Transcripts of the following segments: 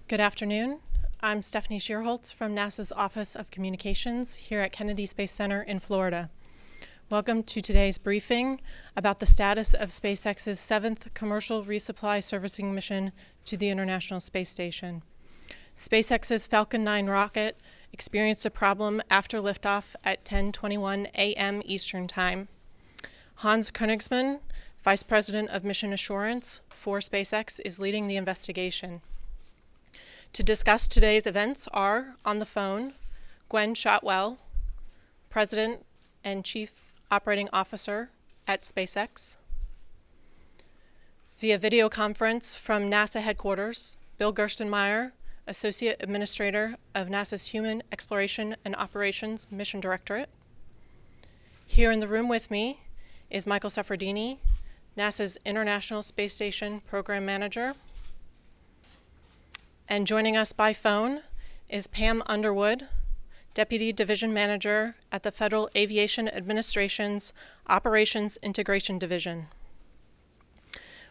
Good afternoon. I'm Stephanie Shearholtz from NASA's Office of Communications here at Kennedy Space Center in Florida. Welcome to today's briefing about the status of SpaceX's 7th commercial resupply servicing mission to the International Space Station. SpaceX's Falcon 9 rocket experienced a problem after liftoff at 10:21 a.m. Eastern Time. Hans Koenigsmann, Vice President of Mission Assurance for SpaceX, is leading the investigation. To discuss today's events are, on the phone, Gwen Shotwell, President and Chief Operating Officer at SpaceX. Via video conference from NASA headquarters, Bill Gerstenmaier, Associate Administrator of NASA's Human Exploration and Operations Mission Directorate. Here in the room with me is Michael Safradini, NASA's International Space Station Program Manager. And joining us by phone is Pam Underwood, Deputy Division Manager at the Federal Aviation Administration's Operations Integration Division.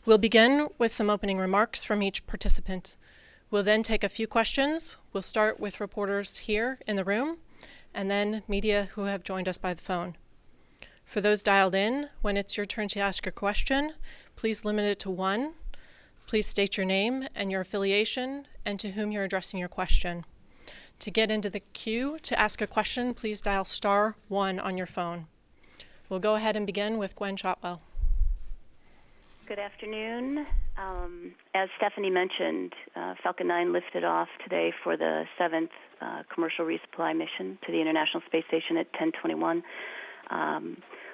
We'll begin with some opening remarks from each participant. We'll then take a few questions. We'll start with reporters here in the room, and then media who have joined us by the phone. For those dialed in, when it's your turn to ask your question, please limit it to one. Please state your name and your affiliation and to whom you're addressing your question. To get into the queue to ask a question, please dial *1 on your phone. We'll go ahead and begin with Gwen Shotwell. Good afternoon. As Stephanie mentioned, Falcon 9 lifted off today for the 7th commercial resupply mission to the International Space Station at 10:21.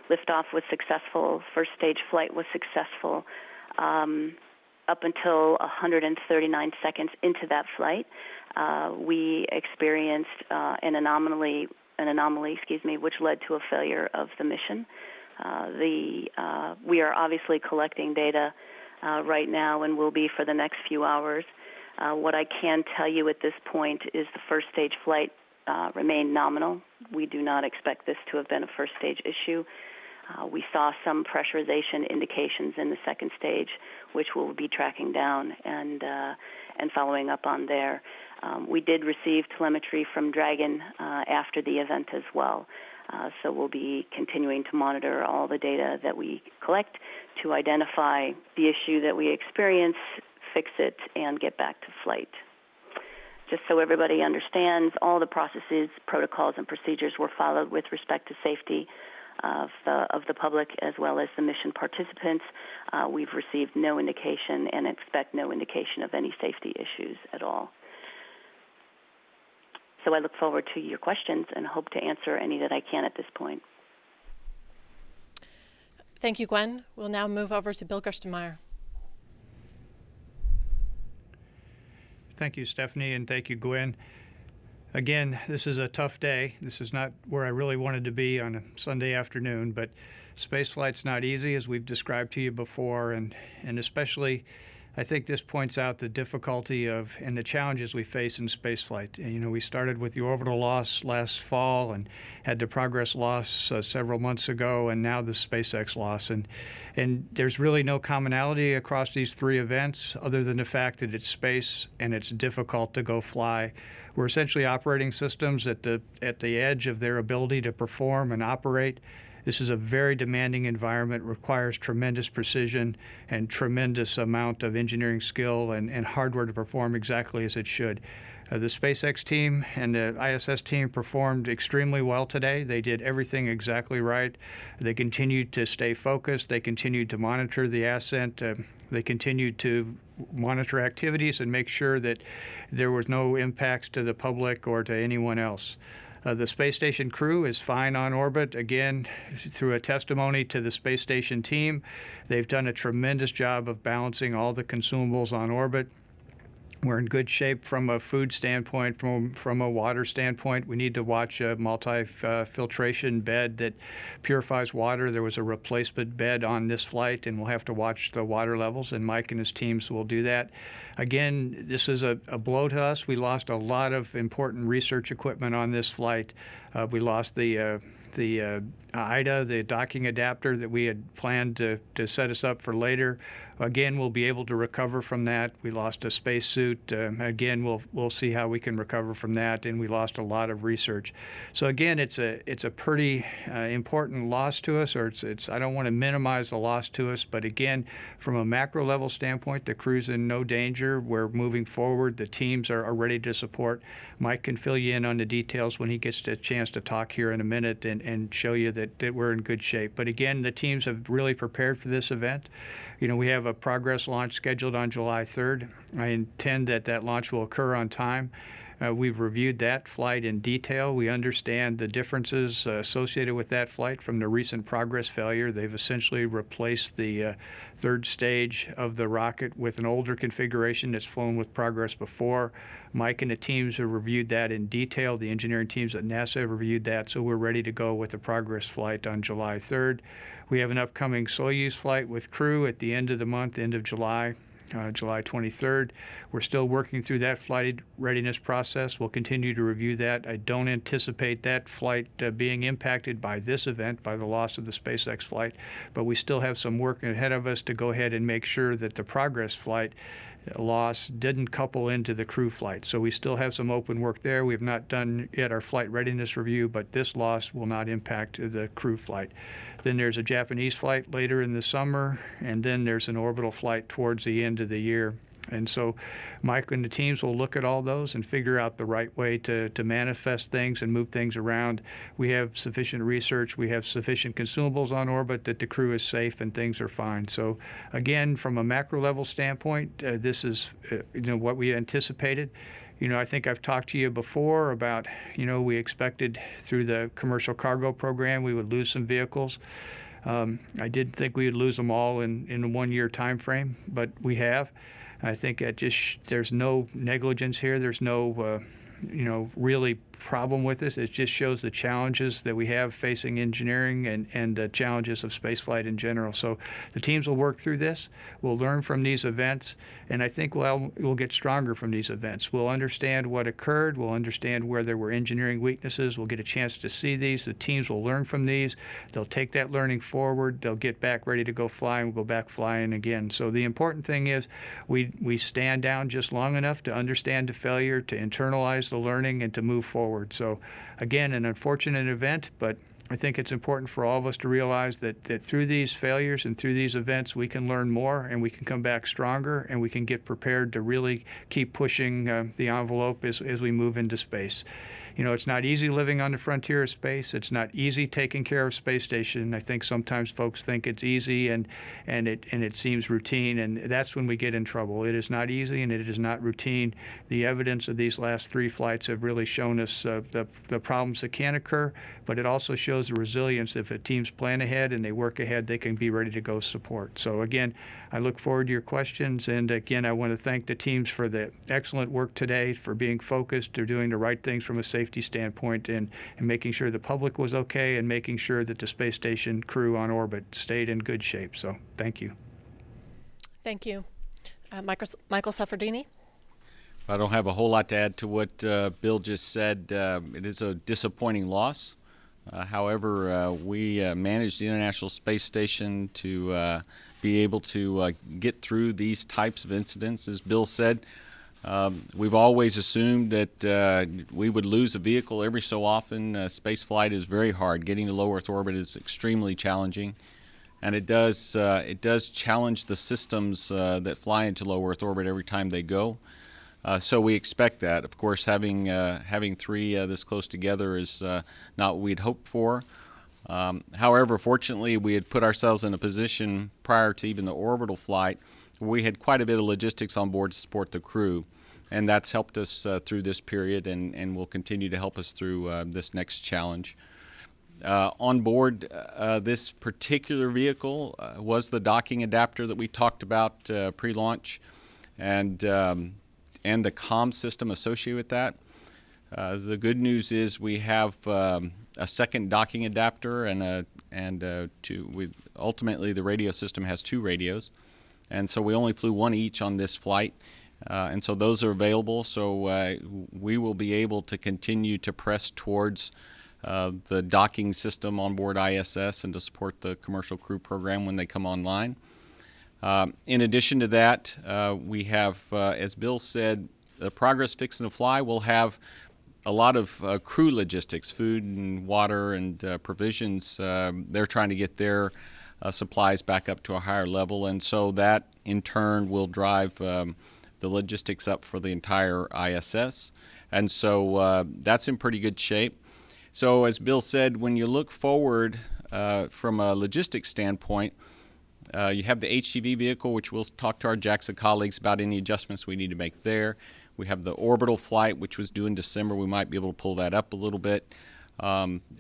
Liftoff was successful. First stage flight was successful. Up until 139 seconds into that flight, we experienced an anomaly, which led to a failure of the mission. We are obviously collecting data right now and will be for the next few hours. What I can tell you at this point is the first stage flight remained nominal. We do not expect this to have been a first stage issue. We saw some pressurization indications in the second stage, which we'll be tracking down and following up on there. We did receive telemetry from Dragon after the event as well. So we'll be continuing to monitor all the data that we collect to identify the issue that we experience, fix it, and get back to flight. Just so everybody understands, all the processes, protocols, and procedures were followed with respect to safety of the public as well as the mission participants. We've received no indication and expect no indication of any safety issues at all. So I look forward to your questions and hope to answer any that I can at this point. Thank you, Gwen. We'll now move over to Bill Gerstenmaier. Thank you, Stephanie, and thank you, Gwen. Again, this is a tough day. This is not where I really wanted to be on a Sunday afternoon, but spaceflight's not easy, as we've described to you before, and especially I think this points out the difficulty of and the challenges we face in spaceflight. You know, we started with the orbital loss last fall and had the Progress loss several months ago, and now the SpaceX loss. And there's really no commonality across these three events other than the fact that it's space and it's difficult to go fly. We're essentially operating systems at the edge of their ability to perform and operate. This is a very demanding environment, requires tremendous precision and tremendous amount of engineering skill and hardware to perform exactly as it should. The SpaceX team and the ISS team performed extremely well today. They did everything exactly right. They continued to stay focused. They continued to monitor the ascent. They continued to monitor activities and make sure that there was no impacts to the public or to anyone else. The space station crew is fine on orbit. Again, through a testimony to the space station team, they've done a tremendous job of balancing all the consumables on orbit. We're in good shape from a food standpoint, from a water standpoint. We need to watch a multi-filtration bed that purifies water. There was a replacement bed on this flight, and we'll have to watch the water levels, and Mike and his teams will do that. Again, this is a blow to us. We lost a lot of important research equipment on this flight. We lost the IDA, the docking adapter that we had planned to set us up for later. Again, we'll be able to recover from that. We lost a spacesuit. Again, we'll see how we can recover from that, and we lost a lot of research. So again, it's a pretty important loss to us, or it's I don't want to minimize the loss to us, but again, from a macro level standpoint, the crew's in no danger. We're moving forward. The teams are ready to support. Mike can fill you in on the details when he gets a chance to talk here in a minute and show you that we're in good shape. But again, the teams have really prepared for this event. You know, we have a progress launch scheduled on July 3rd. I intend that launch will occur on time. We've reviewed that flight in detail. We understand the differences associated with that flight from the recent Progress failure. They've essentially replaced the third stage of the rocket with an older configuration that's flown with Progress before. Mike and the teams have reviewed that in detail. The engineering teams at NASA have reviewed that, so we're ready to go with the Progress flight on July 3rd. We have an upcoming Soyuz flight with crew at the end of the month, end of July. July 23rd. We're still working through that flight readiness process. We'll continue to review that. I don't anticipate that flight being impacted by this event, by the loss of the SpaceX flight, but we still have some work ahead of us to go ahead and make sure that the Progress flight loss didn't couple into the crew flight. So we still have some open work there. We have not done yet our flight readiness review, but this loss will not impact the crew flight. Then there's a Japanese flight later in the summer, and then there's an orbital flight towards the end of the year. And so Mike and the teams will look at all those and figure out the right way to manifest things and move things around. We have sufficient research. We have sufficient consumables on orbit that the crew is safe and things are fine. So again, from a macro level standpoint, this is what we anticipated. I think I've talked to you before about, we expected through the commercial cargo program we would lose some vehicles. I didn't think we would lose them all in a 1-year time frame, but we have. I think there's no negligence here. There's no, really problem with this. It just shows the challenges that we have facing engineering and the challenges of spaceflight in general. So the teams will work through this. We'll learn from these events, and I think we'll get stronger from these events. We'll understand what occurred. We'll understand where there were engineering weaknesses. We'll get a chance to see these. The teams will learn from these. They'll take that learning forward. They'll get back ready to go fly, and we'll go back flying again. So the important thing is we stand down just long enough to understand the failure, to internalize the learning, and to move forward. So again, an unfortunate event, but I think it's important for all of us to realize that through these failures and through these events, we can learn more and we can come back stronger and we can get prepared to really keep pushing the envelope as we move into space. It's not easy living on the frontier of space. It's not easy taking care of space station. I think sometimes folks think it's easy and it seems routine, and that's when we get in trouble. It is not easy and it is not routine. The evidence of these last 3 flights have really shown us the problems that can occur, but it also shows the resilience. If a teams plan ahead and they work ahead, they can be ready to go support. So again, I look forward to your questions, and again, I want to thank the teams for the excellent work today, for being focused, for doing the right things from a safety standpoint, and making sure the public was okay, and making sure that the space station crew on orbit stayed in good shape. So thank you. Thank you. Michael Suffredini? I don't have a whole lot to add to what Bill just said. It is a disappointing loss. However, we managed the International Space Station to be able to get through these types of incidents. As Bill said, we've always assumed that we would lose a vehicle every so often. Space flight is very hard. Getting to low Earth orbit is extremely challenging, and it does challenge the systems that fly into low Earth orbit every time they go. So we expect that. Of course, having 3 this close together is not what we'd hoped for. However, fortunately, we had put ourselves in a position prior to even the orbital flight where we had quite a bit of logistics on board to support the crew, and that's helped us through this period and will continue to help us through this next challenge. On board this particular vehicle was the docking adapter that we talked about pre-launch, and the comm system associated with that. The good news is we have a second docking adapter ultimately the radio system has 2 radios, and so we only flew 1 each on this flight, and so those are available. So we will be able to continue to press towards the docking system on board ISS and to support the commercial crew program when they come online. In addition to that, we have, as Bill said, the Progress Fixing to Fly will have a lot of crew logistics, food and water and provisions. They're trying to get their supplies back up to a higher level, and so that in turn will drive the logistics up for the entire ISS. And so that's in pretty good shape. So as Bill said, when you look forward from a logistics standpoint, you have the HTV vehicle, which we'll talk to our JAXA colleagues about any adjustments we need to make there. We have the orbital flight, which was due in December. We might be able to pull that up a little bit.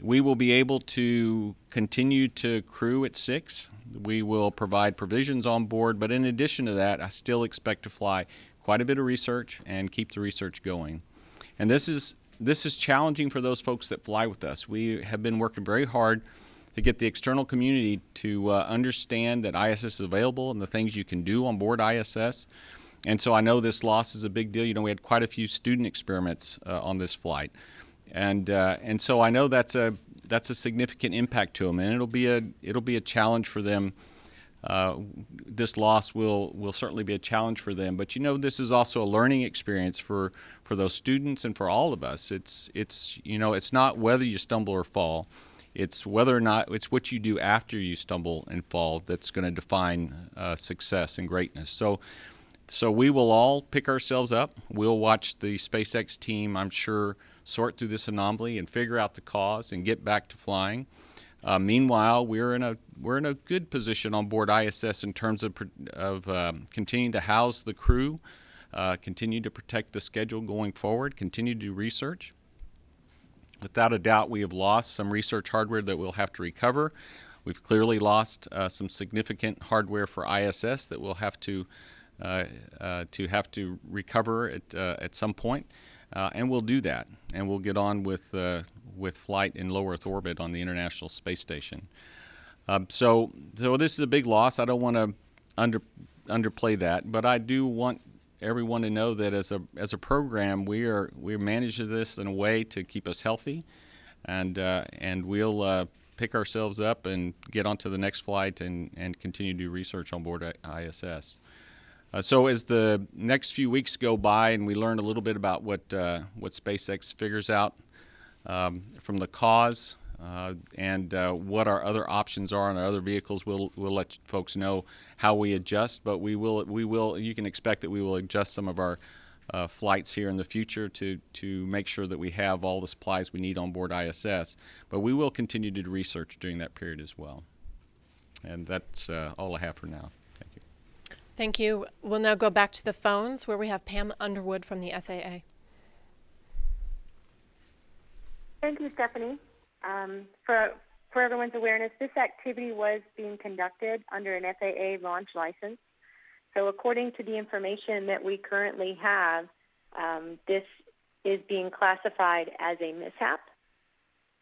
We will be able to continue to crew at 6. We will provide provisions on board, but in addition to that, I still expect to fly quite a bit of research and keep the research going. And this is challenging for those folks that fly with us. We have been working very hard to get the external community to understand that ISS is available and the things you can do on board ISS. And so I know this loss is a big deal. You know, we had quite a few student experiments on this flight, and so I know that's a significant impact to them, and it'll be a challenge for them. This loss will certainly be a challenge for them. But you know, this is also a learning experience for those students and for all of us. It's you know, it's not whether you stumble or fall. It's whether or not it's what you do after you stumble and fall that's going to define success and greatness. So we will all pick ourselves up. We'll watch the SpaceX team, I'm sure, sort through this anomaly and figure out the cause and get back to flying. Meanwhile, we're in a good position on board ISS in terms of continuing to house the crew, continue to protect the schedule going forward, continue to do research. Without a doubt, we have lost some research hardware that we'll have to recover. We've clearly lost some significant hardware for ISS that we'll have to recover at some point, and we'll do that, and we'll get on with flight in low Earth orbit on the International Space Station. So this is a big loss. I don't want to underplay that, but I do want everyone to know that as a program, we manage this in a way to keep us healthy, and we'll pick ourselves up and get onto the next flight and continue to do research on board ISS. So as the next few weeks go by and we learn a little bit about what SpaceX figures out from the cause and what our other options are on our other vehicles, we'll let folks know how we adjust. But we will. You can expect that we will adjust some of our flights here in the future to make sure that we have all the supplies we need on board ISS. But we will continue to do research during that period as well. And that's all I have for now. Thank you. We'll now go back to the phones where we have Pam Underwood from the FAA. Thank you, Stephanie. For everyone's awareness, this activity was being conducted under an FAA launch license. So according to the information that we currently have, this is being classified as a mishap.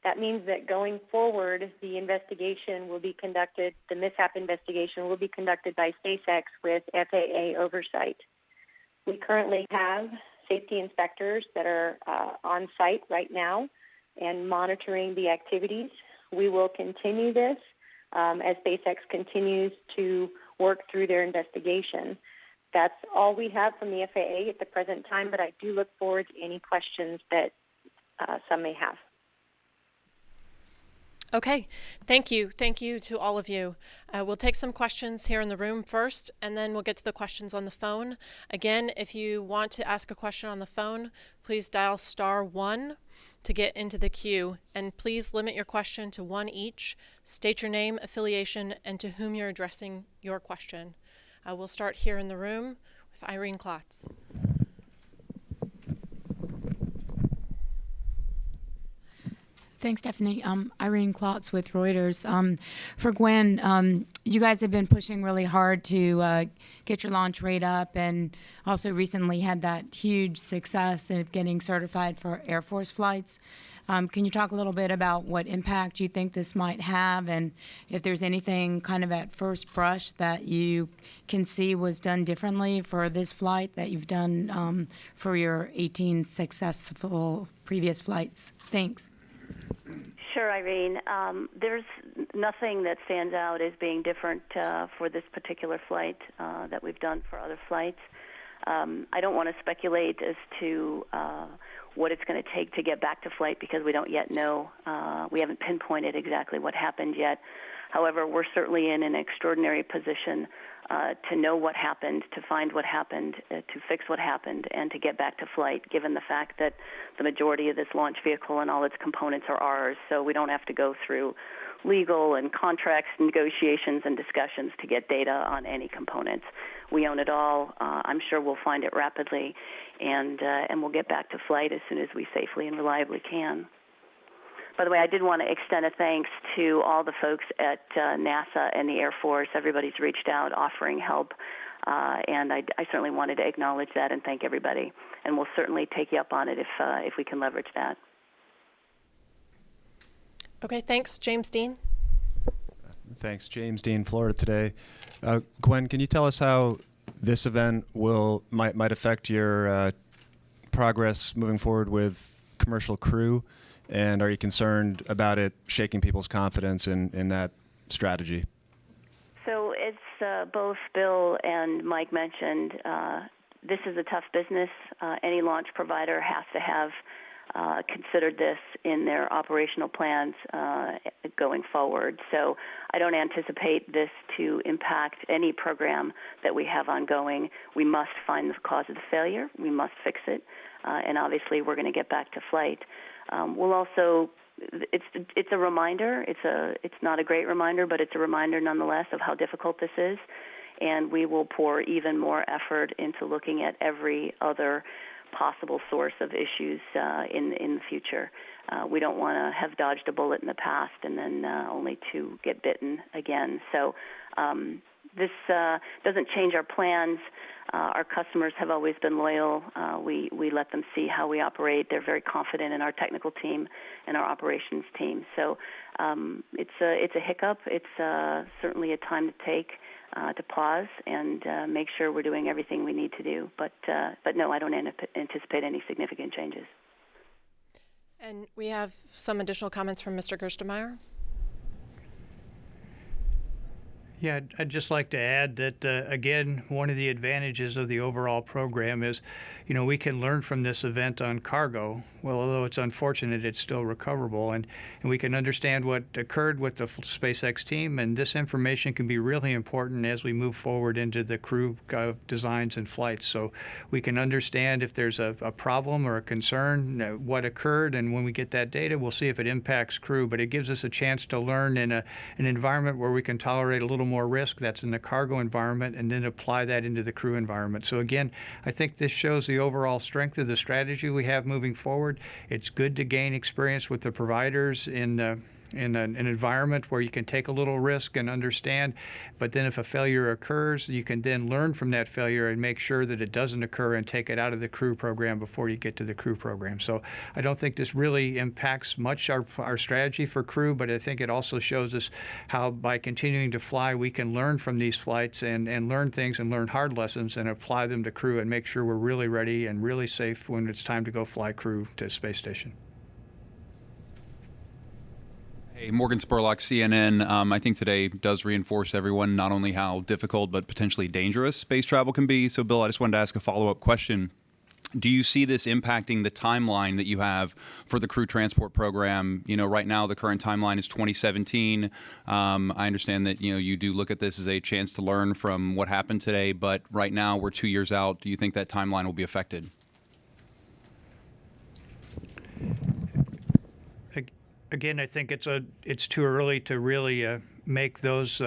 That means that going forward, the investigation will be conducted, the mishap investigation will be conducted by SpaceX with FAA oversight. We currently have safety inspectors that are on site right now and monitoring the activities. We will continue this as SpaceX continues to work through their investigation. That's all we have from the FAA at the present time, but I do look forward to any questions that some may have. Okay, thank you. Thank you to all of you. We'll take some questions here in the room first, and then we'll get to the questions on the phone. Again, if you want to ask a question on the phone, please dial *1 to get into the queue, and please limit your question to one each. State your name, affiliation, and to whom you're addressing your question. We'll start here in the room with Irene Klotz. Thanks, Stephanie. Irene Klotz with Reuters. For Gwen, you guys have been pushing really hard to get your launch rate up, and also recently had that huge success of getting certified for Air Force flights. Can you talk a little bit about what impact you think this might have, and if there's anything kind of at first brush that you can see was done differently for this flight that you've done for your 18 successful previous flights? Thanks. Sure, Irene. There's nothing that stands out as being different for this particular flight that we've done for other flights. I don't want to speculate as to what it's going to take to get back to flight because we don't yet know. We haven't pinpointed exactly what happened yet. However, we're certainly in an extraordinary position to know what happened, to find what happened, to fix what happened, and to get back to flight, given the fact that the majority of this launch vehicle and all its components are ours, so we don't have to go through legal and contracts, negotiations, and discussions to get data on any components. We own it all. I'm sure we'll find it rapidly, and we'll get back to flight as soon as we safely and reliably can. By the way, I did want to extend a thanks to all the folks at NASA and the Air Force. Everybody's reached out offering help, and I certainly wanted to acknowledge that and thank everybody. And we'll certainly take you up on it if we can leverage that. Okay, thanks. James Dean. Thanks. James Dean, Florida Today. Gwen, can you tell us how this event might affect your progress moving forward with commercial crew? And are you concerned about it shaking people's confidence in that strategy? So as both Bill and Mike mentioned, this is a tough business. Any launch provider has to have considered this in their operational plans going forward. So I don't anticipate this to impact any program that we have ongoing. We must find the cause of the failure. We must fix it. And obviously we're going to get back to flight. We'll also, it's a reminder. It's not a great reminder, but it's a reminder nonetheless of how difficult this is. And we will pour even more effort into looking at every other possible source of issues in the future. We don't want to have dodged a bullet in the past and then only to get bitten again. So this doesn't change our plans. Our customers have always been loyal. We let them see how we operate. They're very confident in our technical team and our operations team. So it's a hiccup. It's certainly a time to take to pause and make sure we're doing everything we need to do. But no, I don't anticipate any significant changes. And we have some additional comments from Mr. Gerstenmaier. Yeah, I'd just like to add that, again, one of the advantages of the overall program is, we can learn from this event on cargo. Well, although it's unfortunate, it's still recoverable, and we can understand what occurred with the SpaceX team, and this information can be really important as we move forward into the crew designs and flights. So we can understand if there's a problem or a concern, what occurred, and when we get that data, we'll see if it impacts crew. But it gives us a chance to learn in an environment where we can tolerate a little more risk, that's in the cargo environment, and then apply that into the crew environment. So again, I think this shows the overall strength of the strategy we have moving forward. It's good to gain experience with the providers in an environment where you can take a little risk and understand, but then if a failure occurs, you can then learn from that failure and make sure that it doesn't occur and take it out of the crew program before you get to the crew program. So I don't think this really impacts much our strategy for crew, but I think it also shows us how by continuing to fly, we can learn from these flights and learn things and learn hard lessons and apply them to crew and make sure we're really ready and really safe when it's time to go fly crew to space station. Hey, Morgan Spurlock, CNN. I think today does reinforce everyone not only how difficult but potentially dangerous space travel can be. So, Bill, I just wanted to ask a follow-up question. Do you see this impacting the timeline that you have for the crew transport program? Right now the current timeline is 2017. I understand that, you do look at this as a chance to learn from what happened today, but right now we're 2 years out. Do you think that timeline will be affected? Again, I think it's too early to really make those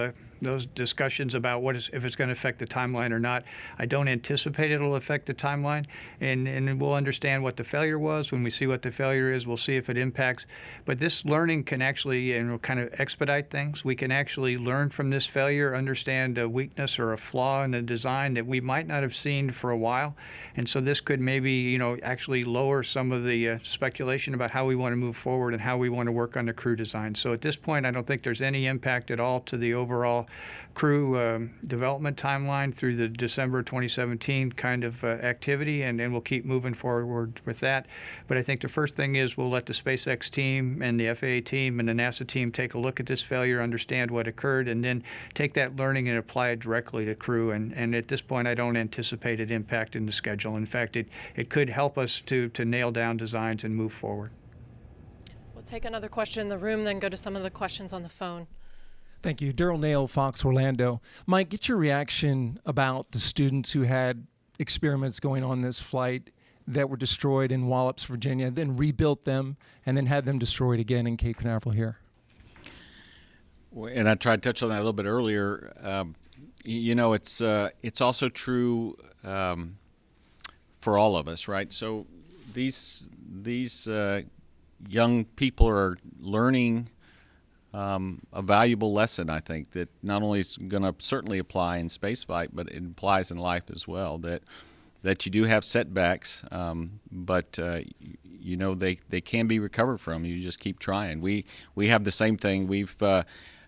discussions about if it's going to affect the timeline or not. I don't anticipate it'll affect the timeline, and we'll understand what the failure was. When we see what the failure is, we'll see if it impacts. But this learning can actually kind of expedite things. We can actually learn from this failure, understand a weakness or a flaw in the design that we might not have seen for a while, and so this could maybe actually lower some of the speculation about how we want to move forward and how we want to work on the crew design. So at this point, I don't think there's any impact at all to the overall crew development timeline through the December 2017 kind of activity, and we'll keep moving forward with that. But I think the first thing is we'll let the SpaceX team and the FAA team and the NASA team take a look at this failure, understand what occurred, and then take that learning and apply it directly to crew. And at this point, I don't anticipate it impacting the schedule. In fact, it could help us to nail down designs and move forward. We'll take another question in the room, then go to some of the questions on the phone. Thank you. Daryl Nail, Fox Orlando. Mike, get your reaction about the students who had experiments going on this flight that were destroyed in Wallops, Virginia, then rebuilt them, and then had them destroyed again in Cape Canaveral here. And I tried to touch on that a little bit earlier. It's also true for all of us, right? So these young people are learning a valuable lesson, I think, that not only is going to certainly apply in spaceflight, but it applies in life as well, that you do have setbacks, but they can be recovered from. You just keep trying. We have the same thing. We've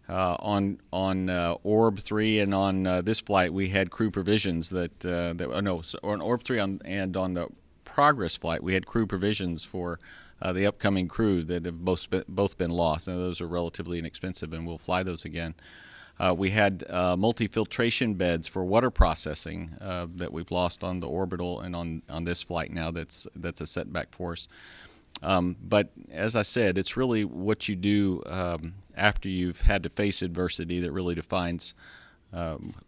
on Orb 3 and on this flight, we had crew provisions on Orb 3 and on the Progress flight, we had crew provisions for the upcoming crew that have both been lost, and those are relatively inexpensive, and we'll fly those again. We had multi-filtration beds for water processing that we've lost on the orbital and on this flight now. That's a setback for us. But as I said, it's really what you do after you've had to face adversity that really defines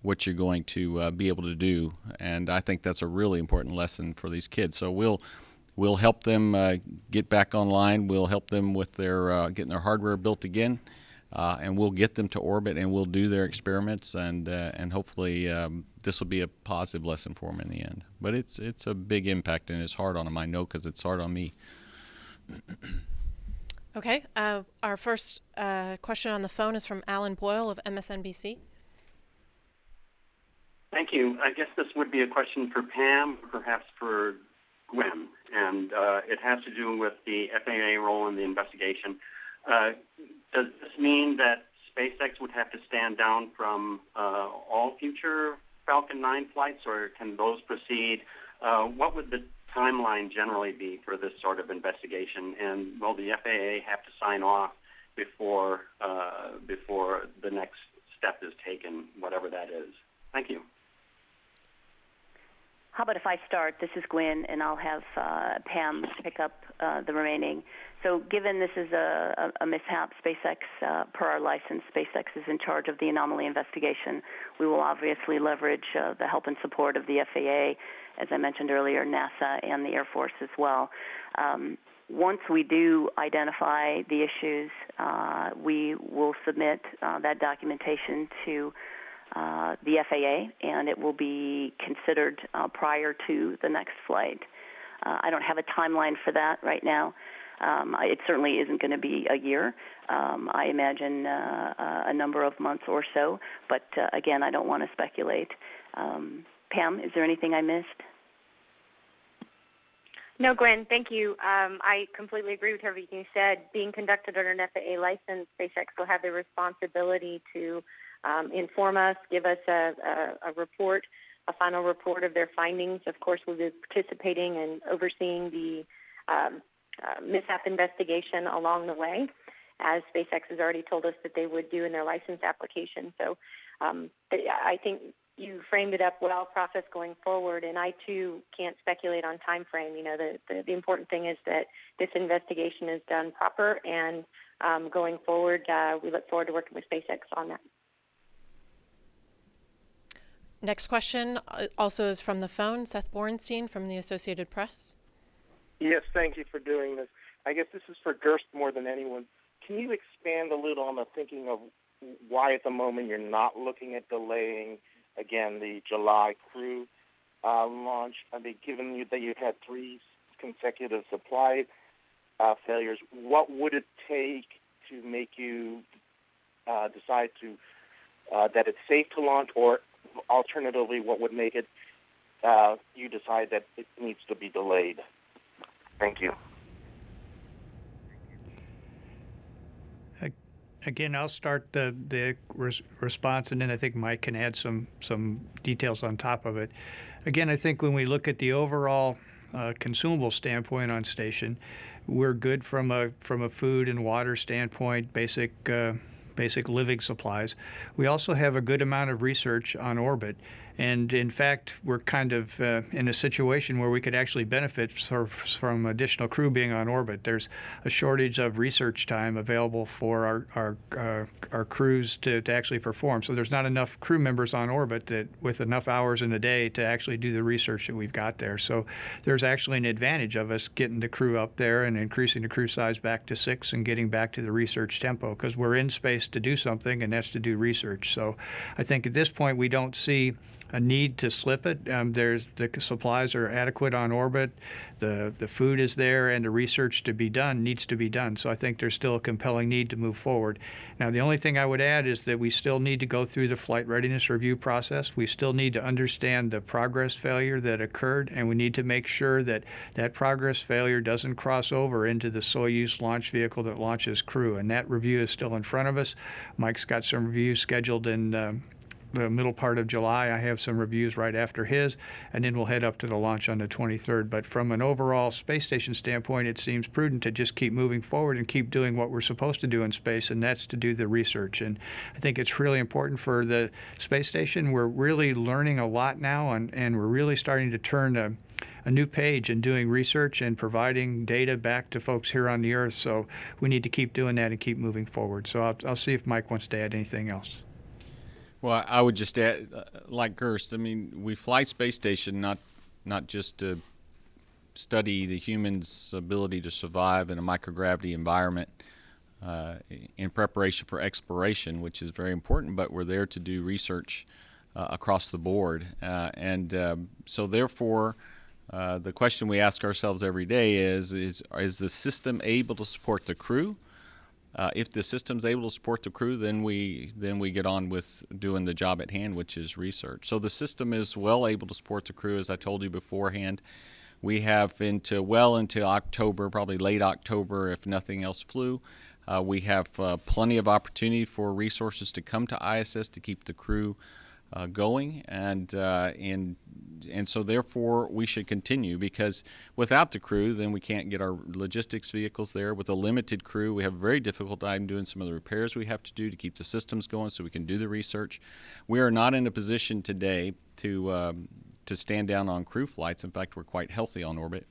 what you're going to be able to do, and I think that's a really important lesson for these kids. So we'll help them get back online. We'll help them with their getting their hardware built again, and we'll get them to orbit, and we'll do their experiments, and hopefully this will be a positive lesson for them in the end. But it's a big impact, and it's hard on them. I know, because it's hard on me. Okay. Our first question on the phone is from Alan Boyle of MSNBC. Thank you. I guess this would be a question for Pam, perhaps for Gwen, and it has to do with the FAA role in the investigation. Does this mean that SpaceX would have to stand down from all future Falcon 9 flights, or can those proceed? What would the timeline generally be for this sort of investigation, and will the FAA have to sign off before the next step is taken, whatever that is? Thank you. How about if I start? This is Gwen, and I'll have Pam pick up the remaining. So given this is a mishap, SpaceX, per our license, SpaceX is in charge of the anomaly investigation. We will obviously leverage the help and support of the FAA, as I mentioned earlier, NASA, and the Air Force as well. Once we do identify the issues, we will submit that documentation to the FAA, and it will be considered prior to the next flight. I don't have a timeline for that right now. It certainly isn't going to be a year. I imagine a number of months or so, but again, I don't want to speculate. Pam, is there anything I missed? No, Gwen, thank you. I completely agree with everything you said. Being conducted under an FAA license, SpaceX will have the responsibility to inform us, give us a report, a final report of their findings. Of course, we'll be participating and overseeing the mishap investigation along the way, as SpaceX has already told us that they would do in their license application. So I think you framed it up well, process going forward, and I, too, can't speculate on time frame. You know, the important thing is that this investigation is done proper, and going forward, we look forward to working with SpaceX on that. Next question also is from the phone, Seth Borenstein from the Associated Press. Yes, thank you for doing this. I guess this is for Gerst more than anyone. Can you expand a little on the thinking of why at the moment you're not looking at delaying, again, the July crew launch? I mean, given that you've had 3 consecutive supply failures, what would it take to make you decide to that it's safe to launch, or alternatively, what would make it you decide that it needs to be delayed? Thank you. Again, I'll start the response, and then I think Mike can add some details on top of it. Again, I think when we look at the overall consumable standpoint on station, we're good from a food and water standpoint, basic living supplies. We also have a good amount of research on orbit. And in fact, we're kind of in a situation where we could actually benefit from additional crew being on orbit. There's a shortage of research time available for our crews to actually perform. So there's not enough crew members on orbit that with enough hours in a day to actually do the research that we've got there. So there's actually an advantage of us getting the crew up there and increasing the crew size back to 6 and getting back to the research tempo, because we're in space to do something, and that's to do research. So I think at this point we don't see a need to slip it. The supplies are adequate on orbit, the food is there, and the research to be done needs to be done. So I think there's still a compelling need to move forward. Now, the only thing I would add is that we still need to go through the flight readiness review process. We still need to understand the progress failure that occurred, and we need to make sure that that progress failure doesn't cross over into the Soyuz launch vehicle that launches crew. And that review is still in front of us. Mike's got some reviews scheduled in the middle part of July. I have some reviews right after his, and then we'll head up to the launch on the 23rd. But from an overall space station standpoint, it seems prudent to just keep moving forward and keep doing what we're supposed to do in space, and that's to do the research. And I think it's really important for the space station. We're really learning a lot now, and we're really starting to turn a new page in doing research and providing data back to folks here on the Earth. So we need to keep doing that and keep moving forward. So I'll see if Mike wants to add anything else. Well, I would just add, like Gerst, I mean, we fly space station not just to study the human's ability to survive in a microgravity environment in preparation for exploration, which is very important, but we're there to do research across the board. So therefore, the question we ask ourselves every day is the system able to support the crew? If the system's able to support the crew, then we get on with doing the job at hand, which is research. So the system is well able to support the crew, as I told you beforehand. We have into October, probably late October, if nothing else flew. We have plenty of opportunity for resources to come to ISS to keep the crew going, and so therefore we should continue, because without the crew, then we can't get our logistics vehicles there. With a limited crew, we have a very difficult time doing some of the repairs we have to do to keep the systems going so we can do the research. We are not in a position today to stand down on crew flights. In fact, we're quite healthy on orbit,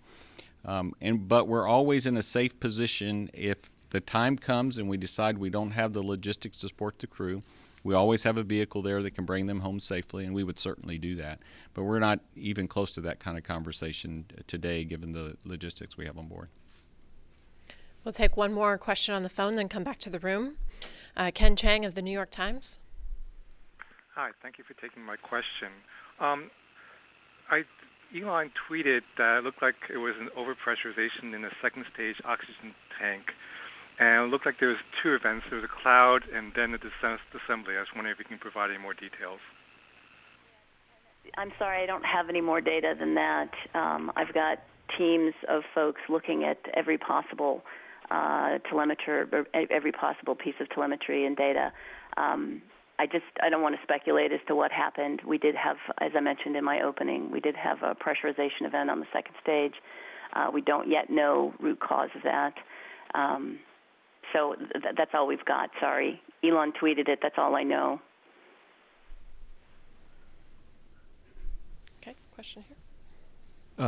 but we're always in a safe position if the time comes and we decide we don't have the logistics to support the crew. We always have a vehicle there that can bring them home safely, and we would certainly do that. But we're not even close to that kind of conversation today, given the logistics we have on board. We'll take one more question on the phone, then come back to the room. Ken Chang of the New York Times. Hi, thank you for taking my question. Elon tweeted that it looked like it was an overpressurization in the second stage oxygen tank. And it looked like there was two events. There was a cloud and then the disassembly. I was wondering if you can provide any more details. I'm sorry, I don't have any more data than that. I've got teams of folks looking at every possible telemetry, or every possible piece of telemetry and data. I don't want to speculate as to what happened. We did have, as I mentioned in my opening, we did have a pressurization event on the second stage. We don't yet know root cause of that. So that's all we've got. Sorry. Elon tweeted it. That's all I know. Okay, question here.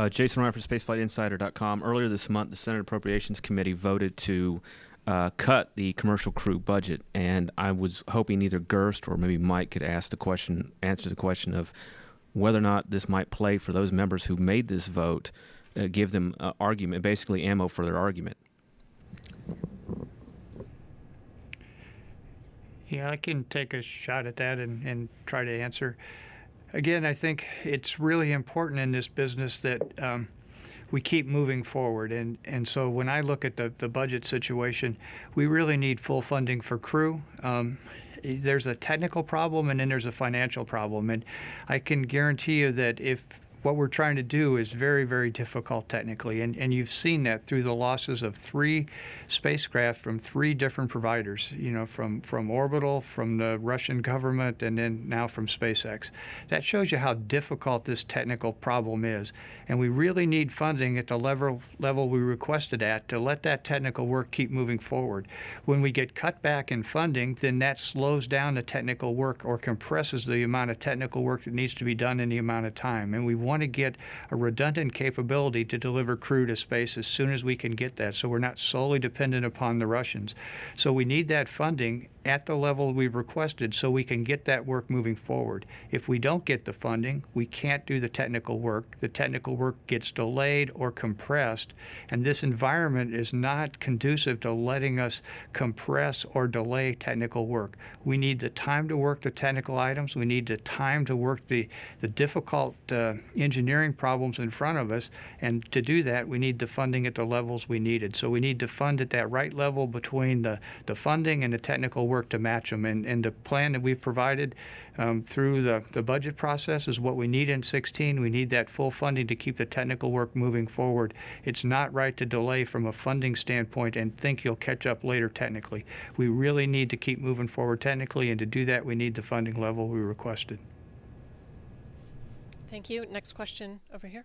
Jason Ryan for SpaceflightInsider.com. Earlier this month, the Senate Appropriations Committee voted to cut the commercial crew budget, and I was hoping either Gerst or maybe Mike could answer the question of whether or not this might play for those members who made this vote, give them argument, basically ammo for their argument. Yeah, I can take a shot at that and try to answer. Again, I think it's really important in this business that we keep moving forward. And so when I look at the budget situation, we really need full funding for crew. There's a technical problem and then there's a financial problem. And I can guarantee you that if what we're trying to do is very, very difficult technically, and you've seen that through the losses of 3 spacecraft from 3 different providers, from Orbital, from the Russian government, and then now from SpaceX. That shows you how difficult this technical problem is, and we really need funding at the level we requested at to let that technical work keep moving forward. When we get cut back in funding, then that slows down the technical work or compresses the amount of technical work that needs to be done in the amount of time, and we want to get a redundant capability to deliver crew to space as soon as we can get that, so we're not solely dependent upon the Russians. So we need that funding at the level we've requested so we can get that work moving forward. If we don't get the funding, we can't do the technical work. The technical work gets delayed or compressed, and this environment is not conducive to letting us compress or delay technical work. We need the time to work the technical items. We need the time to work the difficult engineering problems in front of us, and to do that, we need the funding at the levels we needed. So we need to fund at that right level between the funding and the technical work to match them. And the plan that we've provided through the budget process is what we need in 16. We need that full funding to keep the technical work moving forward. It's not right to delay from a funding standpoint and think you'll catch up later technically. We really need to keep moving forward technically, and to do that, we need the funding level we requested. Thank you. Next question over here.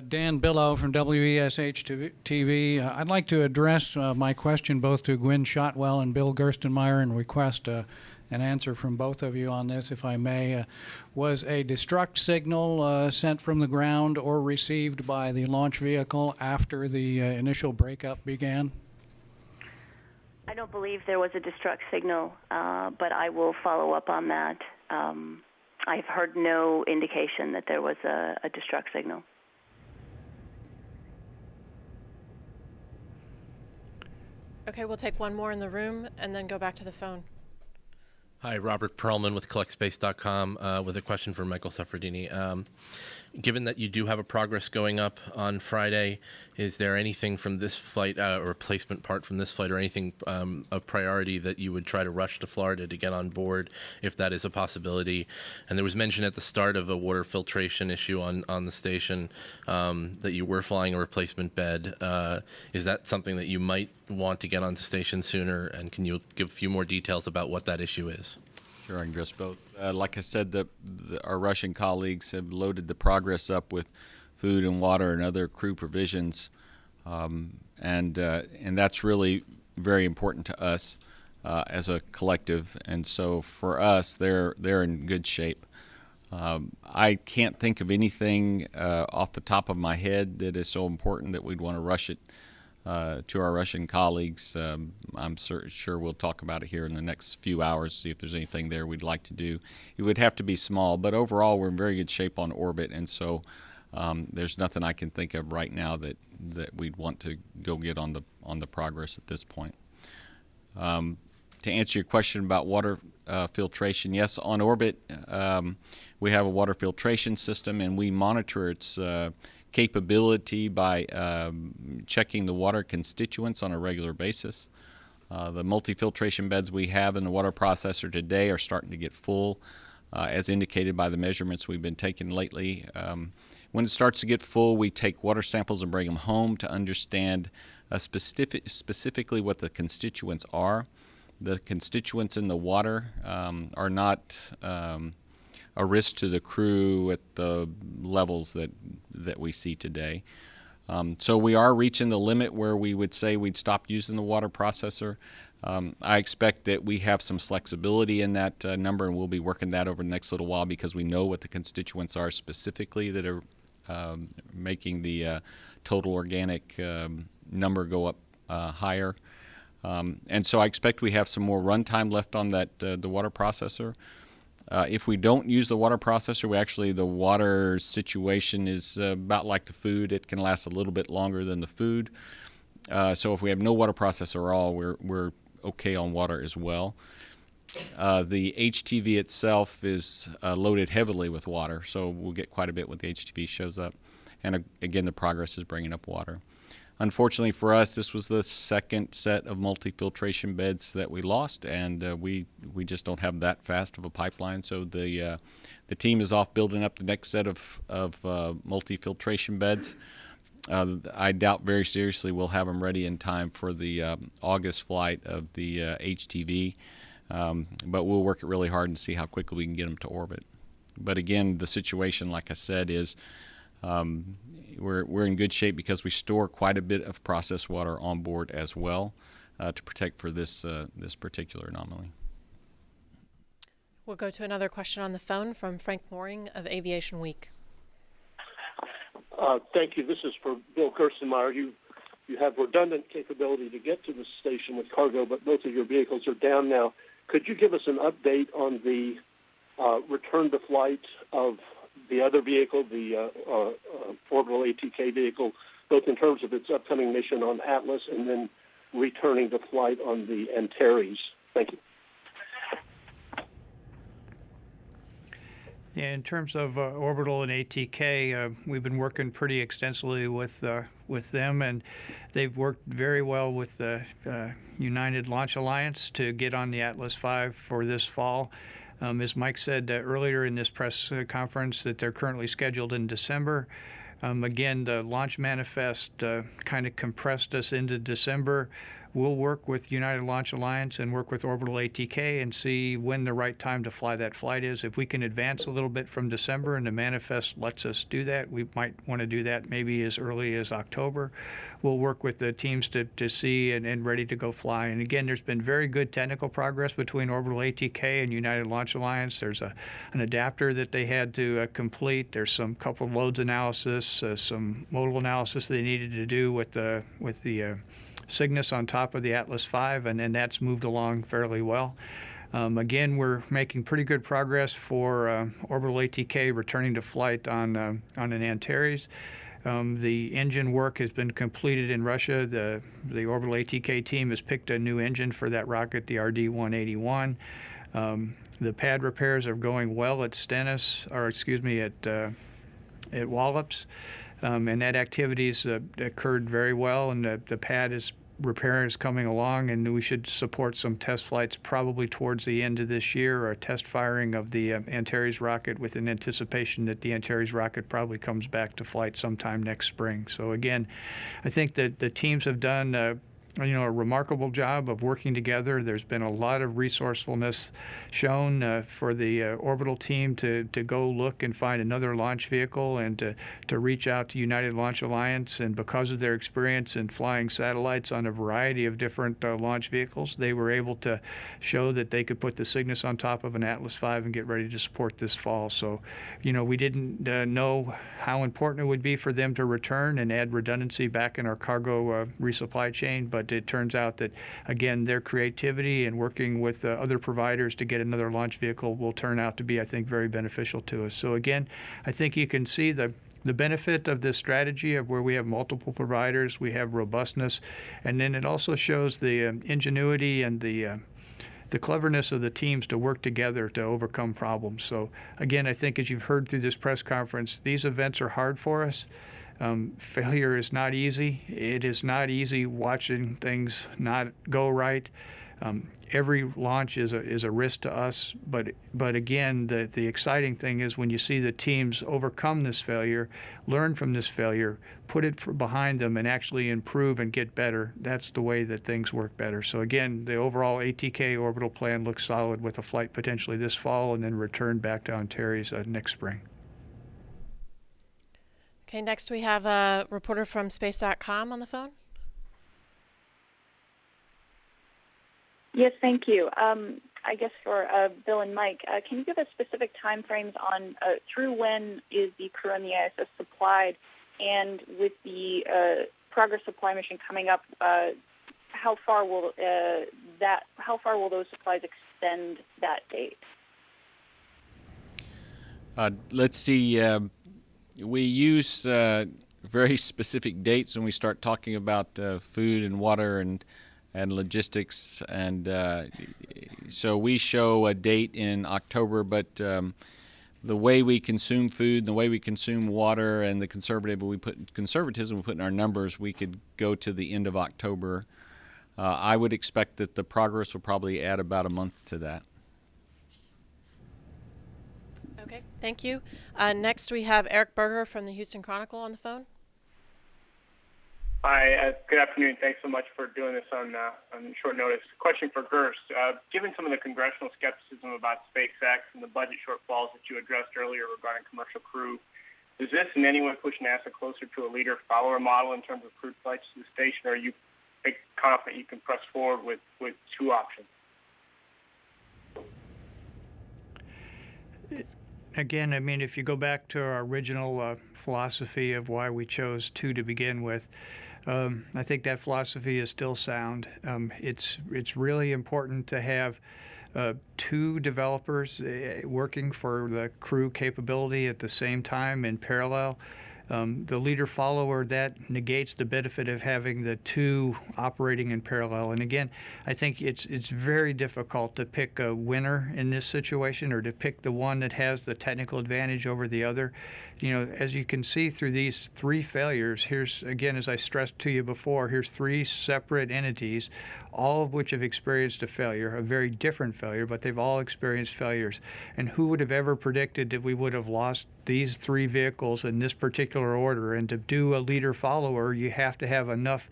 Dan Billow from WESH TV. I'd like to address my question both to Gwen Shotwell and Bill Gerstenmaier and request an answer from both of you on this, if I may. Was a destruct signal sent from the ground or received by the launch vehicle after the initial breakup began? I don't believe there was a destruct signal, but I will follow up on that. I've heard no indication that there was a destruct signal. Okay, we'll take one more in the room and then go back to the phone. Hi, Robert Perlman with CollectSpace.com with a question for Michael Suffredini. Given that you do have a progress going up on Friday, is there anything from this flight, or replacement part from this flight, or anything of priority that you would try to rush to Florida to get on board, if that is a possibility? And there was mention at the start of a water filtration issue on the station that you were flying a replacement bed. Is that something that you might want to get onto station sooner? And can you give a few more details about what that issue is? Sure, I can address both. Like I said, our Russian colleagues have loaded the Progress up with food and water and other crew provisions, and that's really very important to us as a collective. And so for us, they're in good shape. I can't think of anything off the top of my head that is so important that we'd want to rush it to our Russian colleagues. I'm sure we'll talk about it here in the next few hours, see if there's anything there we'd like to do. It would have to be small, but overall we're in very good shape on orbit, and so there's nothing I can think of right now that we'd want to go get on the Progress at this point. To answer your question about water filtration, yes, on orbit we have a water filtration system, and we monitor its capability by checking the water constituents on a regular basis. The multi-filtration beds we have in the water processor today are starting to get full, as indicated by the measurements we've been taking lately. When it starts to get full, we take water samples and bring them home to understand specifically what the constituents are. The constituents in the water are not a risk to the crew at the levels that we see today. So we are reaching the limit where we would say we'd stop using the water processor. I expect that we have some flexibility in that number, and we'll be working that over the next little while because we know what the constituents are specifically that are making the total organic number go up higher. And so I expect we have some more runtime left on that the water processor. If we don't use the water processor, the water situation is about like the food. It can last a little bit longer than the food. So if we have no water processor at all, we're okay on water as well. The HTV itself is loaded heavily with water, so we'll get quite a bit when the HTV shows up. And again, the Progress is bringing up water. unfortunately for us, this was the second set of multi-filtration beds that we lost, and we just don't have that fast of a pipeline. So the team is off building up the next set of multi-filtration beds. I doubt very seriously we'll have them ready in time for the August flight of the HTV, but we'll work it really hard and see how quickly we can get them to orbit. But again, the situation, like I said, is we're in good shape because we store quite a bit of processed water on board as well to protect for this particular anomaly. We'll go to another question on the phone from Frank Mooring of Aviation Week. Thank you. This is for Bill Gerstenmaier. You have redundant capability to get to the station with cargo, but both of your vehicles are down now. Could you give us an update on the return to flight of the other vehicle, the orbital ATK vehicle, both in terms of its upcoming mission on Atlas and then returning to flight on the Antares? Thank you. Yeah, in terms of orbital and ATK, we've been working pretty extensively with them, and they've worked very well with the United Launch Alliance to get on the Atlas V for this fall. As Mike said earlier in this press conference, that they're currently scheduled in December. Again, the launch manifest kind of compressed us into December. We'll work with United Launch Alliance and work with Orbital ATK and see when the right time to fly that flight is. If we can advance a little bit from December and the manifest lets us do that, we might want to do that maybe as early as October. We'll work with the teams to see and ready to go fly. And again, there's been very good technical progress between Orbital ATK and United Launch Alliance. There's an adapter that they had to complete. There's some couple of loads analysis, some modal analysis they needed to do with the Cygnus on top of the Atlas V, and then that's moved along fairly well. Again, we're making pretty good progress for Orbital ATK returning to flight on an Antares. The engine work has been completed in Russia. The Orbital ATK team has picked a new engine for that rocket, the RD-181. The pad repairs are going well at at Wallops. And that activity's occurred very well, and the pad repair is coming along, and we should support some test flights probably towards the end of this year, or a test firing of the Antares rocket with an anticipation that the Antares rocket probably comes back to flight sometime next spring. So again, I think that the teams have done a remarkable job of working together. There's been a lot of resourcefulness shown for the orbital team to go look and find another launch vehicle and to reach out to United Launch Alliance. And because of their experience in flying satellites on a variety of different launch vehicles, they were able to show that they could put the Cygnus on top of an Atlas V and get ready to support this fall. So, we didn't know how important it would be for them to return and add redundancy back in our cargo resupply chain, but it turns out that, again, their creativity and working with other providers to get another launch vehicle will turn out to be, I think, very beneficial to us. So again, I think you can see the benefit of this strategy of where we have multiple providers, we have robustness, and then it also shows the ingenuity and the cleverness of the teams to work together to overcome problems. So again, I think as you've heard through this press conference, these events are hard for us. Failure is not easy. It is not easy watching things not go right. Every launch is a risk to us, but again, the exciting thing is when you see the teams overcome this failure, learn from this failure, put it behind them, and actually improve and get better. That's the way that things work better. So again, the overall ATK orbital plan looks solid with a flight potentially this fall and then return back to Antares next spring. Okay, next we have a reporter from space.com on the phone. Yes, thank you. I guess for Bill and Mike, can you give us specific time frames on through when is the crew on the ISS supplied, and with the Progress supply mission coming up, how far will those supplies extend that date? Let's see. We use very specific dates when we start talking about food and water and logistics, and so we show a date in October, but the way we consume food, the way we consume water, and the conservatism we put in our numbers, we could go to the end of October. I would expect that the progress will probably add about a month to that. Okay, thank you. Next, we have Eric Berger from the Houston Chronicle on the phone. Hi, good afternoon. Thanks so much for doing this on short notice. Question for Gerst. Given some of the congressional skepticism about SpaceX and the budget shortfalls that you addressed earlier regarding commercial crew, does this in any way push NASA closer to a leader-follower model in terms of crewed flights to the station, or are you confident you can press forward with two options? Again, I mean, if you go back to our original philosophy of why we chose two to begin with, I think that philosophy is still sound. It's really important to have two developers working for the crew capability at the same time in parallel. The leader-follower, that negates the benefit of having the two operating in parallel. And again, I think it's very difficult to pick a winner in this situation, or to pick the one that has the technical advantage over the other. You know, as you can see through these three failures, here's, again, as I stressed to you before, here's three separate entities, all of which have experienced a failure, a very different failure, but they've all experienced failures. And who would have ever predicted that we would have lost these three vehicles in this particular order? And to do a leader-follower, you have to have enough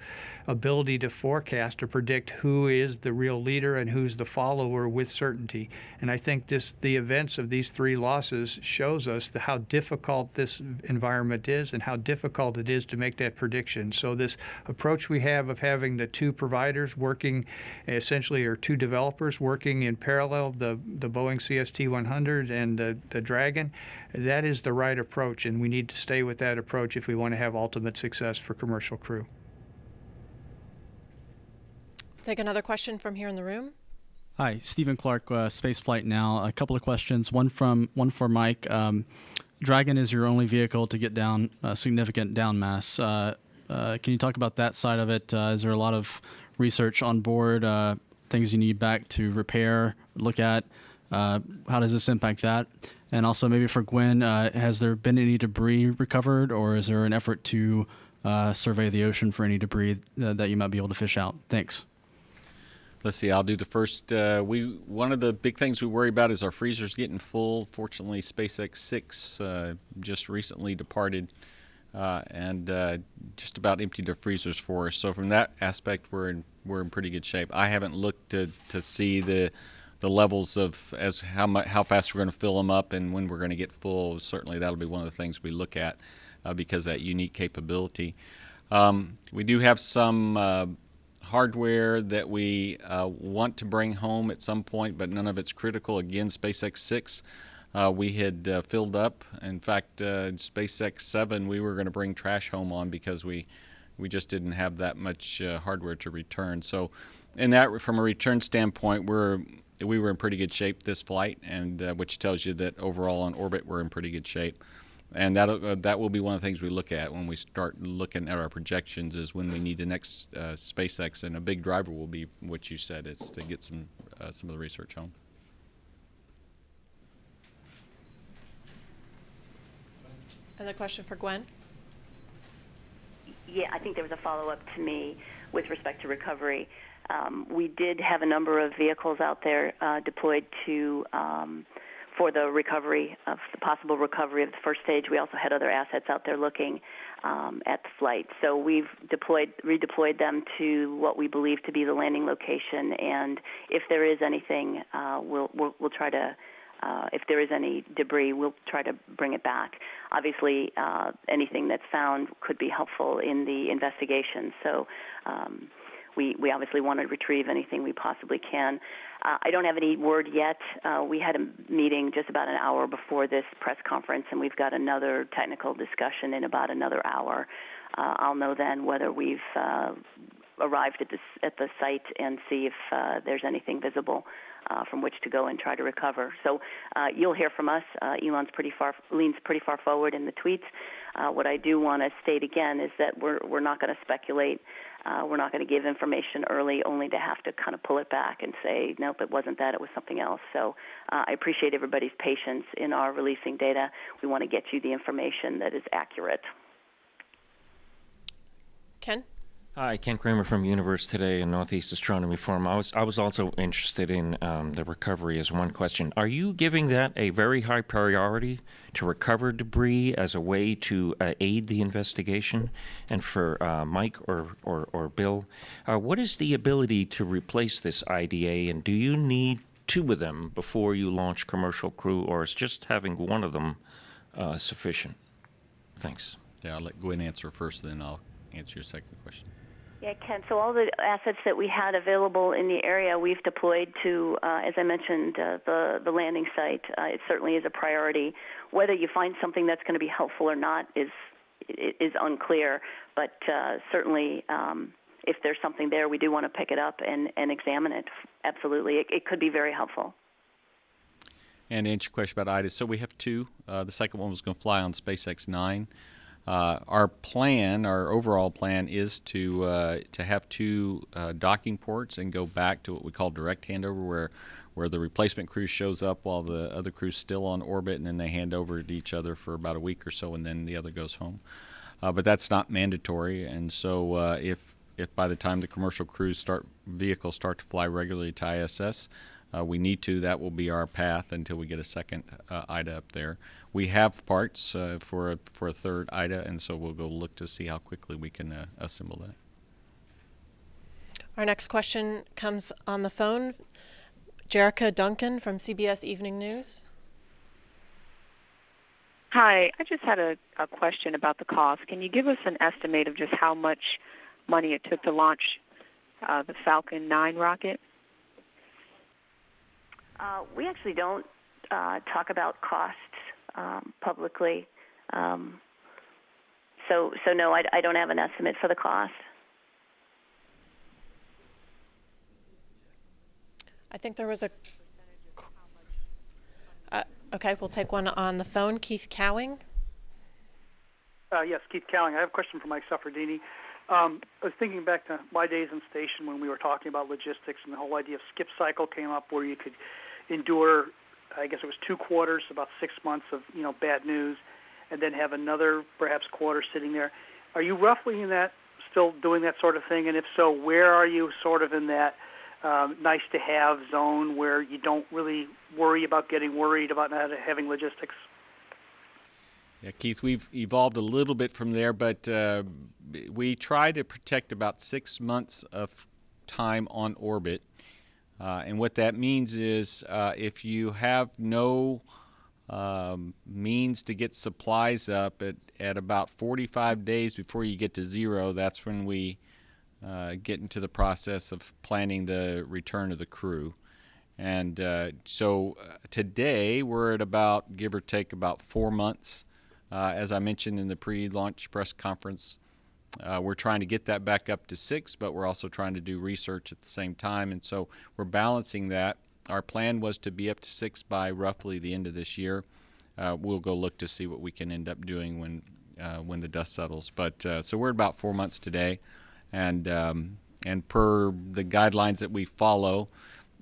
ability to forecast, to predict who is the real leader and who's the follower with certainty. And I think the events of these three losses shows us how difficult this environment is and how difficult it is to make that prediction. So this approach we have of having the two providers working essentially, or two developers working in parallel, the Boeing CST-100 and the Dragon, that is the right approach, and we need to stay with that approach if we want to have ultimate success for commercial crew. Take another question from here in the room. Hi, Stephen Clark, Spaceflight Now. A couple of questions. One for Mike. Dragon is your only vehicle to get down significant down mass. Can you talk about that side of it? Is there a lot of research on board, things you need back to repair, look at? How does this impact that? And also maybe for Gwen, has there been any debris recovered, or is there an effort to survey the ocean for any debris that you might be able to fish out? Thanks. Let's see, I'll do the first. One of the big things we worry about is our freezers getting full. Fortunately, SpaceX 6 just recently departed and just about emptied their freezers for us. So from that aspect, we're in pretty good shape. I haven't looked to see the levels of how fast we're going to fill them up and when we're going to get full. Certainly, that'll be one of the things we look at because of that unique capability. We do have some hardware that we want to bring home at some point, but none of it's critical. Again, SpaceX 6 we had filled up. In fact, SpaceX 7 we were going to bring trash home on because we just didn't have that much hardware to return. So in that, from a return standpoint, we were in pretty good shape this flight, and which tells you that overall on orbit we're in pretty good shape. And that will be one of the things we look at when we start looking at our projections, is when we need the next SpaceX, and a big driver will be what you said, is to get some of the research home. Another question for Gwen. Yeah, I think there was a follow-up to me with respect to recovery. We did have a number of vehicles out there deployed for the recovery of the possible recovery of the first stage. We also had other assets out there looking at the flight. So we've redeployed them to what we believe to be the landing location, and if there is anything, we'll try to. If there is any debris, we'll try to bring it back. Obviously, anything that's found could be helpful in the investigation. So we obviously want to retrieve anything we possibly can. I don't have any word yet. We had a meeting just about an hour before this press conference, and we've got another technical discussion in about another hour. I'll know then whether we've arrived at the site and see if there's anything visible from which to go and try to recover. So you'll hear from us. Elon's leans pretty far forward in the tweets. What I do want to state again is that we're not going to speculate. We're not going to give information early only to have to kind of pull it back and say, nope, it wasn't that, it was something else. So I appreciate everybody's patience in our releasing data. We want to get you the information that is accurate. Ken? Hi, Ken Kramer from Universe Today and Northeast Astronomy Forum. I was also interested in the recovery as one question. Are you giving that a very high priority to recover debris as a way to aid the investigation? And for Mike or Bill, what is the ability to replace this IDA, and do you need two of them before you launch commercial crew, or is just having one of them sufficient? Thanks. Yeah, I'll let Gwen answer first, then I'll answer your second question. Yeah, Ken, so all the assets that we had available in the area we've deployed to, as I mentioned, the landing site. It certainly is a priority. Whether you find something that's going to be helpful or not is unclear, but certainly if there's something there, we do want to pick it up and examine it. Absolutely. It could be very helpful. And to answer your question about IDA, so we have two. The second one was going to fly on SpaceX 9. Our overall plan is to have two docking ports and go back to what we call direct handover, where the replacement crew shows up while the other crew's still on orbit, and then they hand over to each other for about a week or so, and then the other goes home. But that's not mandatory, and so if by the time the commercial vehicles start to fly regularly to ISS, we need to, that will be our path until we get a second IDA up there. We have parts for a third IDA, and so we'll go look to see how quickly we can assemble that. Our next question comes on the phone. Jerica Duncan from CBS Evening News. Hi, I just had a question about the cost. Can you give us an estimate of just how much money it took to launch the Falcon 9 rocket? We actually don't talk about costs publicly. So no, I don't have an estimate for the cost. I think there was a... okay, we'll take one on the phone. Keith Cowing. Yes, Keith Cowing. I have a question for Mike Suffredini. I was thinking back to my days in station when we were talking about logistics, and the whole idea of skip cycle came up, where you could endure, I guess it was 2 quarters, about 6 months of bad news, and then have another perhaps quarter sitting there. Are you roughly still doing that sort of thing? And if so, where are you sort of in that nice to have zone where you don't really worry about getting worried about not having logistics? Yeah, Keith, we've evolved a little bit from there, but we try to protect about 6 months of time on orbit. And what that means is if you have no means to get supplies up at about 45 days before you get to zero, that's when we get into the process of planning the return of the crew. And so today we're at about, give or take, about 4 months. As I mentioned in the pre-launch press conference, we're trying to get that back up to 6, but we're also trying to do research at the same time, and so we're balancing that. Our plan was to be up to 6 by roughly the end of this year. We'll go look to see what we can end up doing when the dust settles. But so we're at about 4 months today, and per the guidelines that we follow,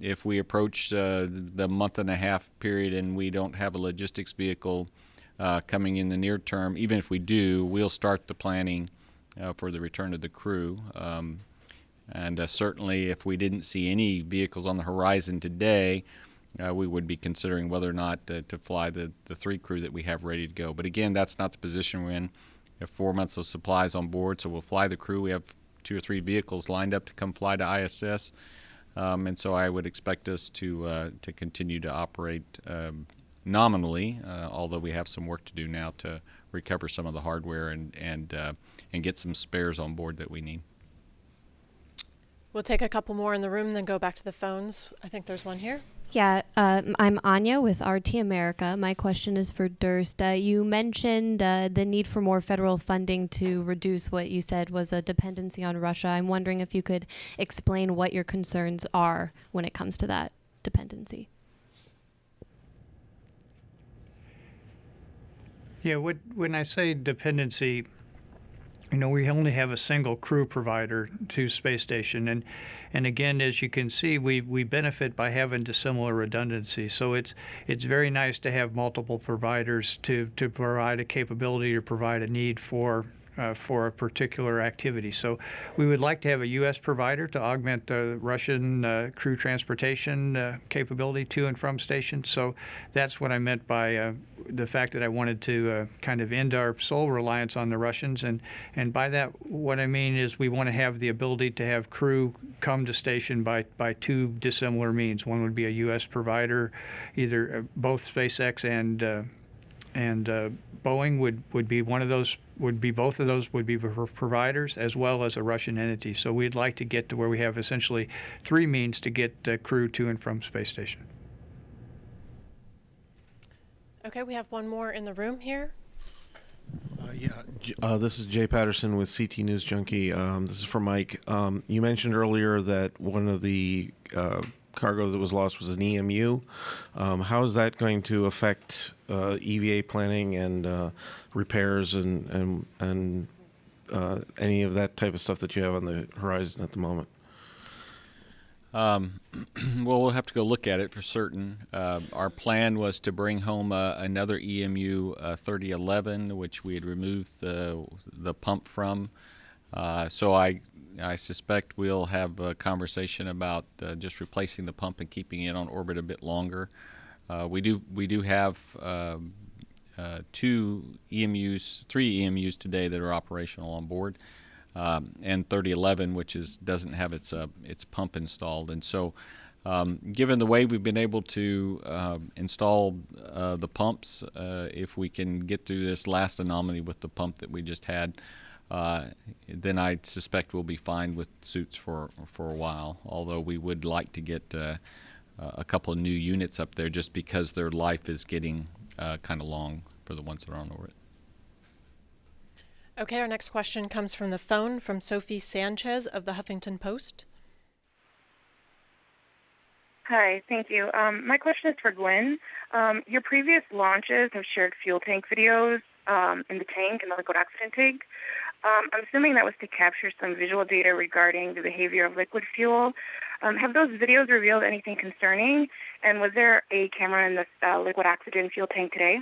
if we approach the month and a half period and we don't have a logistics vehicle coming in the near term, even if we do, we'll start the planning for the return of the crew. And certainly if we didn't see any vehicles on the horizon today, we would be considering whether or not to fly the 3 crew that we have ready to go. But again, that's not the position we're in. We have 4 months of supplies on board, so we'll fly the crew. We have 2 or 3 vehicles lined up to come fly to ISS. And so I would expect us to continue to operate nominally, although we have some work to do now to recover some of the hardware and get some spares on board that we need. We'll take a couple more in the room, then go back to the phones. I think there's one here. Yeah, I'm Anya with RT America. My question is for Durst. You mentioned the need for more federal funding to reduce what you said was a dependency on Russia. I'm wondering if you could explain what your concerns are when it comes to that dependency. Yeah, when I say dependency, we only have a single crew provider to space station, and again, as you can see, we benefit by having dissimilar redundancy. So it's very nice to have multiple providers to provide a capability or provide a need for a particular activity. So we would like to have a U.S. provider to augment the Russian crew transportation capability to and from stations. So that's what I meant by the fact that I wanted to kind of end our sole reliance on the Russians. And by that, what I mean is we want to have the ability to have crew come to station by two dissimilar means. One would be a U.S. provider, either both SpaceX and Boeing would be one of those, would be both of those would be providers, as well as a Russian entity. So we'd like to get to where we have essentially three means to get crew to and from space station. Okay, we have one more in the room here. This is Jay Patterson with CT News Junkie. This is for Mike. You mentioned earlier that one of the cargo that was lost was an EMU. How is that going to affect EVA planning and repairs and any of that type of stuff that you have on the horizon at the moment? Well, we'll have to go look at it for certain. Our plan was to bring home another EMU 3011, which we had removed the pump from. So I suspect we'll have a conversation about just replacing the pump and keeping it on orbit a bit longer. We do have three EMUs today that are operational on board, and 3011, which doesn't have its pump installed. And so, given the way we've been able to install the pumps, if we can get through this last anomaly with the pump that we just had, then I suspect we'll be fine with suits for a while, although we would like to get a couple of new units up there just because their life is getting kind of long for the ones that are on orbit. Okay, our next question comes from the phone from Sophie Sanchez of the Huffington Post. Hi, thank you. My question is for Gwen. Your previous launches have shared fuel tank videos in the tank, in the liquid oxygen tank. I'm assuming that was to capture some visual data regarding the behavior of liquid fuel. Have those videos revealed anything concerning? And was there a camera in the liquid oxygen fuel tank today?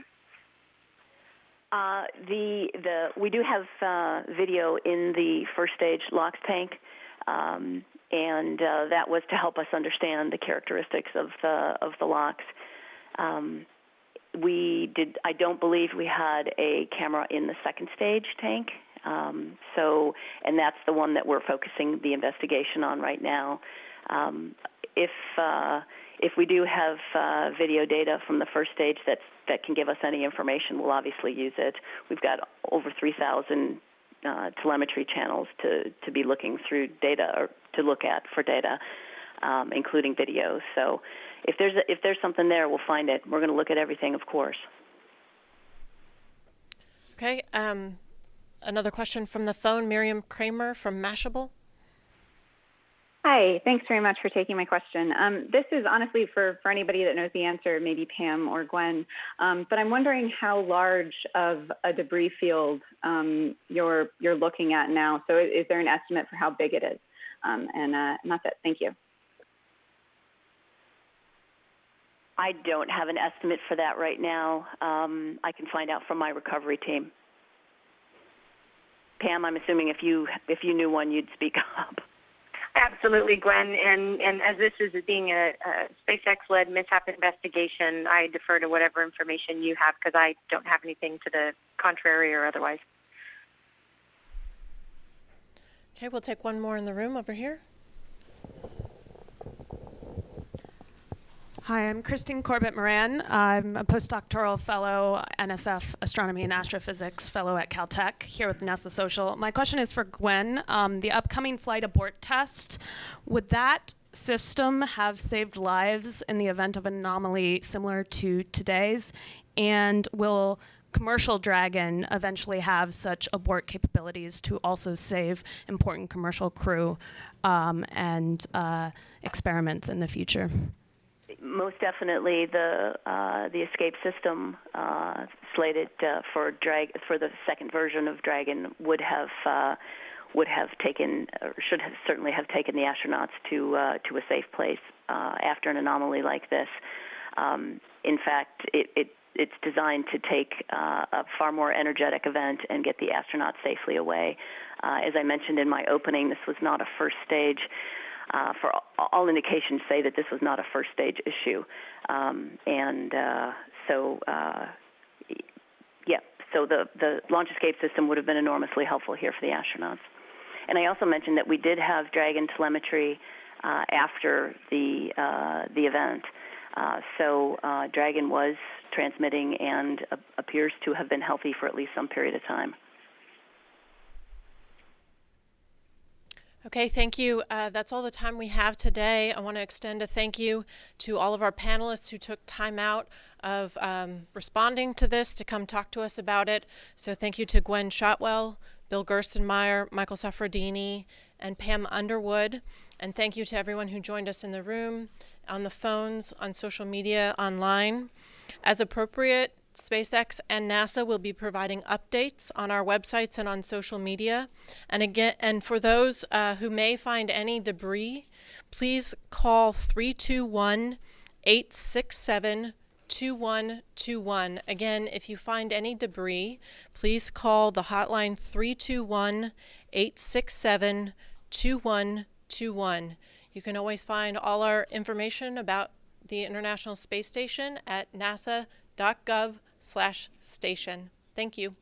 We do have video in the first stage LOX tank, and that was to help us understand the characteristics of the LOX. I don't believe we had a camera in the second stage tank. And that's the one that we're focusing the investigation on right now. If we do have video data from the first stage that can give us any information, we'll obviously use it. We've got over 3,000 telemetry channels to be looking through data or to look at for data, including videos. So if there's something there, we'll find it. We're going to look at everything, of course. Okay. Another question from the phone, Miriam Kramer from Mashable. Hi, thanks very much for taking my question. This is honestly for anybody that knows the answer, maybe Pam or Gwen, but I'm wondering how large of a debris field you're looking at now. So is there an estimate for how big it is? And that's it. Thank you. I don't have an estimate for that right now. I can find out from my recovery team. Pam, I'm assuming if you knew one, you'd speak up. Absolutely, Gwen. And as this is being a SpaceX-led mishap investigation, I defer to whatever information you have because I don't have anything to the contrary or otherwise. Okay, we'll take one more in the room over here. Hi, I'm Christine Corbett-Moran. I'm a postdoctoral fellow, NSF Astronomy and Astrophysics fellow at Caltech, here with NASA Social. My question is for Gwen. The upcoming flight abort test, would that system have saved lives in the event of an anomaly similar to today's? And will commercial Dragon eventually have such abort capabilities to also save important commercial crew and experiments in the future? Most definitely, the escape system slated for the second version of Dragon would have taken, or should have certainly have taken the astronauts to a safe place after an anomaly like this. In fact, it's designed to take a far more energetic event and get the astronauts safely away. As I mentioned in my opening, this was not a first stage. For all indications say that this was not a first stage issue. So the launch escape system would have been enormously helpful here for the astronauts. And I also mentioned that we did have Dragon telemetry after the event. So Dragon was transmitting and appears to have been healthy for at least some period of time. Okay, thank you. That's all the time we have today. I want to extend a thank you to all of our panelists who took time out of responding to this to come talk to us about it. So thank you to Gwen Shotwell, Bill Gerstenmaier, Michael Saffredini, and Pam Underwood. And thank you to everyone who joined us in the room, on the phones, on social media, online. As appropriate, SpaceX and NASA will be providing updates on our websites and on social media. And for those who may find any debris, please call 321-867-2121. Again, if you find any debris, please call the hotline 321-867-2121. You can always find all our information about the International Space Station at nasa.gov/station. Thank you.